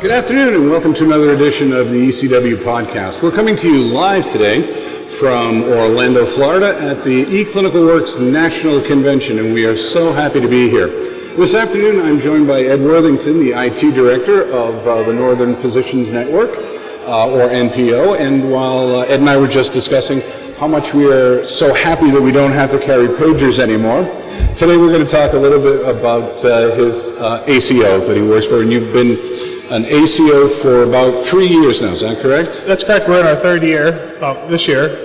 Good afternoon and welcome to another edition of the ECW podcast. We're coming to you live today from Orlando, Florida at the eClinicalWorks National Convention, and we are so happy to be here. This afternoon I'm joined by Ed Worthington, the IT Director of the Northern Physicians Network, or NPO, and while Ed and I were just discussing how much we are so happy that we don't have to carry pagers anymore, today we're going to talk a little bit about his ACO that he works for, and you've been an ACO for about 3 years now, is that correct? That's correct. We're in our third year this year,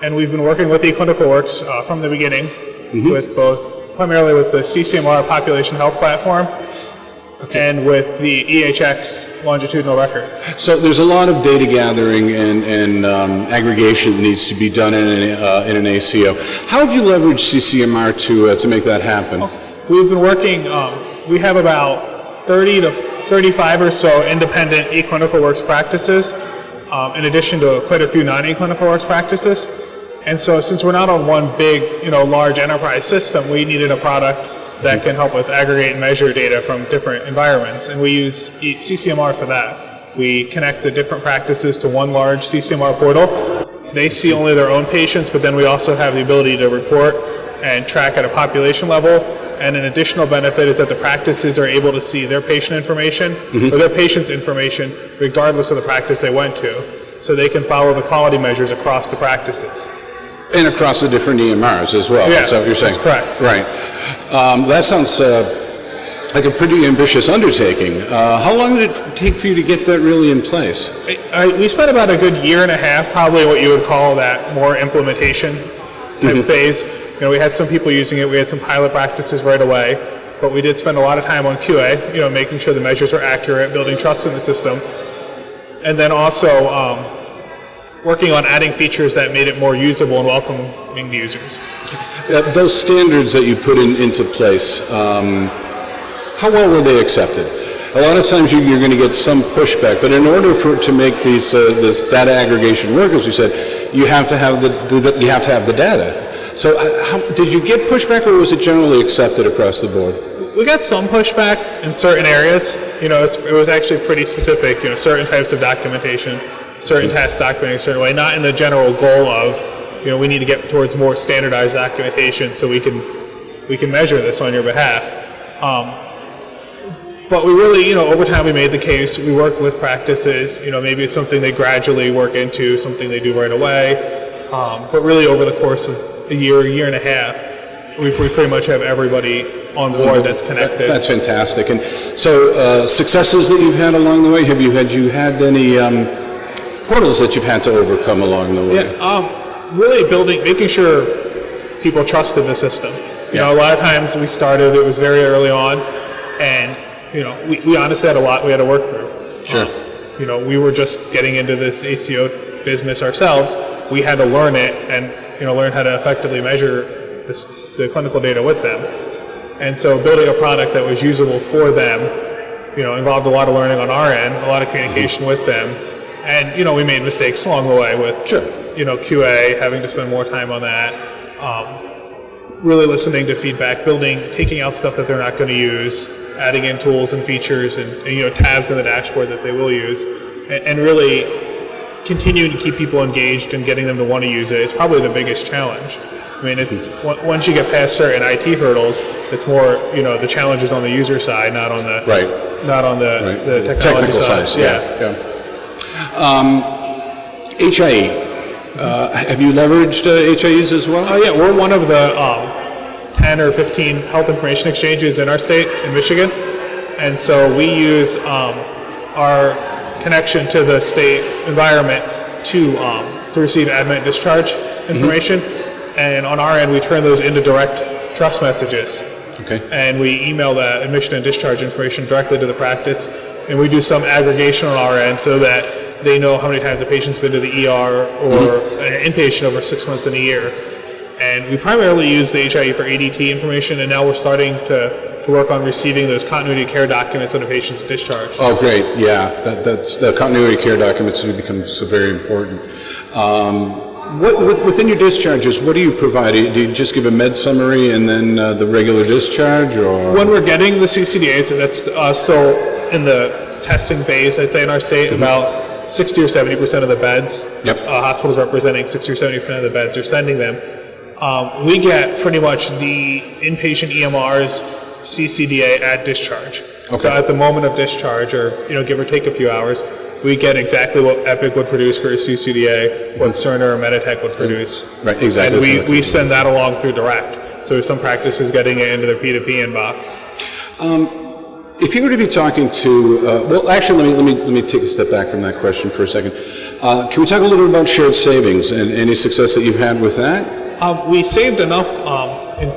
and we've been working with eClinicalWorks from the beginning, with primarily with the CCMR population health platform, and with the EHX longitudinal record. So there's a lot of data gathering and aggregation that needs to be done in an ACO. How have you leveraged CCMR to make that happen? We've been working, we have about 30 to 35 or so independent eClinicalWorks practices, in addition to quite a few non-eClinicalWorks practices. And so since we're not on one big, large enterprise system, we needed a product that can help us aggregate and measure data from different environments. And we use CCMR for that. We connect the different practices to one large CCMR portal. They see only their own patients, but then we also have the ability to report and track at a population level. And an additional benefit is that the practices are able to see their patient information or their patient's information regardless of the practice they went to. So they can follow the quality measures across the practices. And across the different EMRs as well. Yeah, is that what you're saying? That's correct. Right. That sounds like a pretty ambitious undertaking. How long did it take for you to get that really in place? We spent about a good year and a half, probably what you would call that more implementation type phase. We had some people using it. We had some pilot practices right away, but we did spend a lot of time on QA, making sure the measures are accurate, building trust in the system, and then also working on adding features that made it more usable and welcoming to users. Those standards that you put into place, how well were they accepted? A lot of times you're going to get some pushback, but in order to make this data aggregation work, as we said, you have to have the data. So did you get pushback, or was it generally accepted across the board? We got some pushback in certain areas. It was actually pretty specific. Certain types of documentation, certain tasks documented a certain way, not in the general goal of, we need to get towards more standardized documentation so we can measure this on your behalf. But we really, over time we made the case. We worked with practices. Maybe it's something they gradually work into, something they do right away. But really over the course of a year and a half, we pretty much have everybody on board that's connected. That's fantastic. And so successes that you've had along the way, have you had any hurdles that you've had to overcome along the way? Yeah, really making sure people trusted the system. A lot of times we started, it was very early on, and we honestly had a lot we had to work through. Sure. We were just getting into this ACO business ourselves. We had to learn it and learn how to effectively measure the clinical data with them. And so building a product that was usable for them, involved a lot of learning on our end, a lot of communication with them. And, we made mistakes along the way with, QA, having to spend more time on that, really listening to feedback, taking out stuff that they're not going to use, adding in tools and features and tabs in the dashboard that they will use, and really continuing to keep people engaged and getting them to want to use it is probably the biggest challenge. I mean, it's once you get past certain IT hurdles, it's more the challenge is on the user side, not on the the technical side. Yeah. HIE. Have you leveraged HIEs as well? Oh yeah, we're one of the 10 or 15 health information exchanges in our state, in Michigan, and so we use our connection to the state environment to receive admit and discharge information, and on our end we turn those into direct trust messages. Okay. And we email that admission and discharge information directly to the practice, and we do some aggregation on our end so that they know how many times the patient's been to the ER or an inpatient over 6 months in a year. And we primarily use the HIE for ADT information, and now we're starting to work on receiving those continuity of care documents when a patient's discharged. Oh, great. Yeah, that's the continuity of care documents become so very important. Within your discharges, what do you provide? Do you just give a med summary and then the regular discharge, or? When we're getting the CCDAs, and that's still in the testing phase, I'd say, in our state. About 60 or 70% of the beds, hospitals representing 60 or 70% of the beds are sending them. We get pretty much the inpatient EMRs, CCDA at discharge. Okay. So at the moment of discharge, or give or take a few hours, we get exactly what Epic would produce for a CCDA, what Cerner or Meditech would produce. Right, exactly. And we send that along through direct. So some practices getting it into their P2P inbox. If you were to be talking to, well, actually, let me take a step back from that question for a second. Can we talk a little bit about shared savings and any success that you've had with that? We saved enough in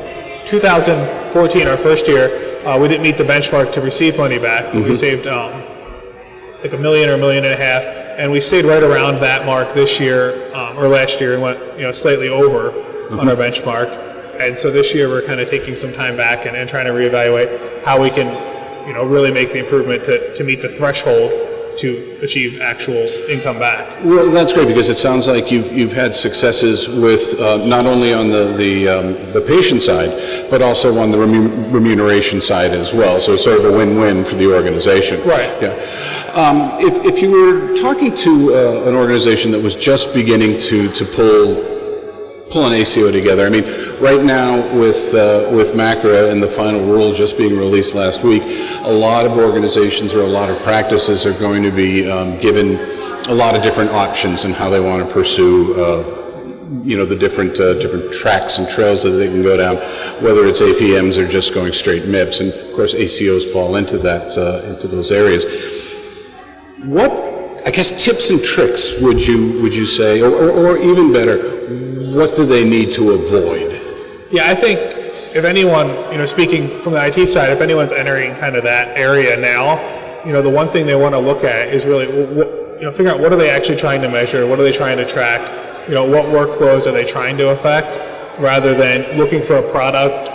2014, our first year. We didn't meet the benchmark to receive money back. We saved like $1 million or $1.5 million, and we stayed right around that mark this year or last year, and went slightly over on our benchmark. And so this year we're kind of taking some time back and trying to reevaluate how we can really make the improvement to meet the threshold to achieve actual income back. Well, that's great, because it sounds like you've had successes with not only on the patient side, but also on the remuneration side as well. So it's sort of a win-win for the organization. Right. Yeah. If you were talking to an organization that was just beginning to pull an ACO together. I mean, right now with MACRA and the final rule just being released last week, a lot of organizations or a lot of practices are going to be given a lot of different options in how they want to pursue the different tracks and trails that they can go down, whether it's APMs or just going straight MIPS, and of course ACOs fall into those areas. What, I guess, tips and tricks would you say, or even better, what do they need to avoid? Yeah, I think if anyone, speaking from the IT side, if anyone's entering kind of that area now, the one thing they want to look at is really, figure out what are they actually trying to measure, what are they trying to track, what workflows are they trying to affect, rather than looking for a product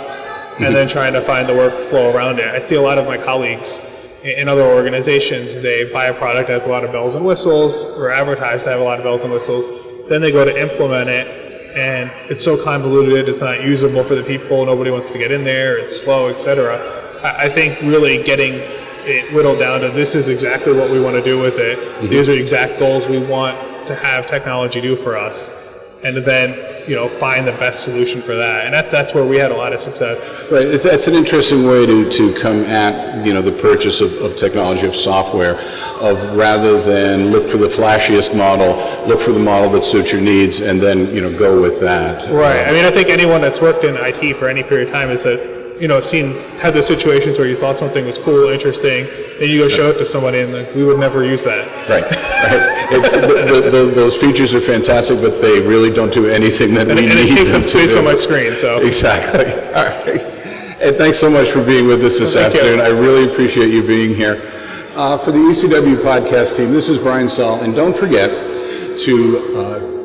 and then trying to find the workflow around it. I see a lot of my colleagues in other organizations, they buy a product that has a lot of bells and whistles, or advertise to have a lot of bells and whistles, then they go to implement it, and it's so convoluted, it's not usable for the people, nobody wants to get in there, it's slow, etc. I think really getting it whittled down to this is exactly what we want to do with it, these are the exact goals we want to have technology do for us, and then find the best solution for that, and that's where we had a lot of success. Right, that's an interesting way to come at the purchase of technology, of software, rather than look for the flashiest model, look for the model that suits your needs, and then go with that. Right. I mean, I think anyone that's worked in IT for any period of time has said, had the situations where you thought something was cool, interesting, and you go show it to somebody and we would never use that. Right. Those features are fantastic, but they really don't do anything that we need them to do. And it takes up space on my screen, so. Exactly. All right. And thanks so much for being with us this afternoon. I really appreciate you being here. For the ECW podcast team, this is Brian Saal, and don't forget to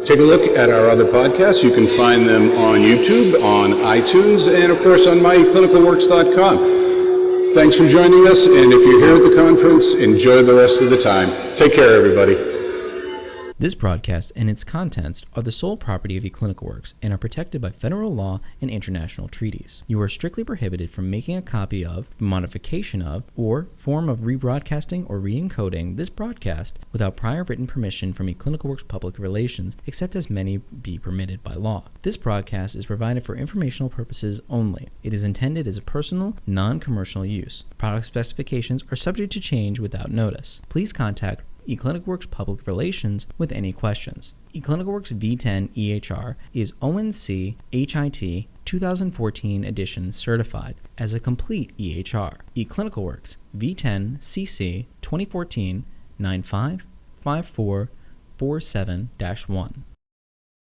take a look at our other podcasts. You can find them on YouTube, on iTunes, and of course on myeclinicalworks.com. Thanks for joining us, and if you're here at the conference, enjoy the rest of the time. Take care, everybody. This broadcast and its contents are the sole property of eClinicalWorks and are protected by federal law and international treaties. You are strictly prohibited from making a copy of, modification of, or form of rebroadcasting or re-encoding this broadcast without prior written permission from eClinicalWorks Public Relations, except as may be permitted by law. This broadcast is provided for informational purposes only. It is intended as a personal, non-commercial use. Product specifications are subject to change without notice. Please contact eClinicalWorks Public Relations with any questions. eClinicalWorks V10 EHR is ONC HIT 2014 edition certified as a complete EHR. eClinicalWorks V10 CC 2014 955447-1.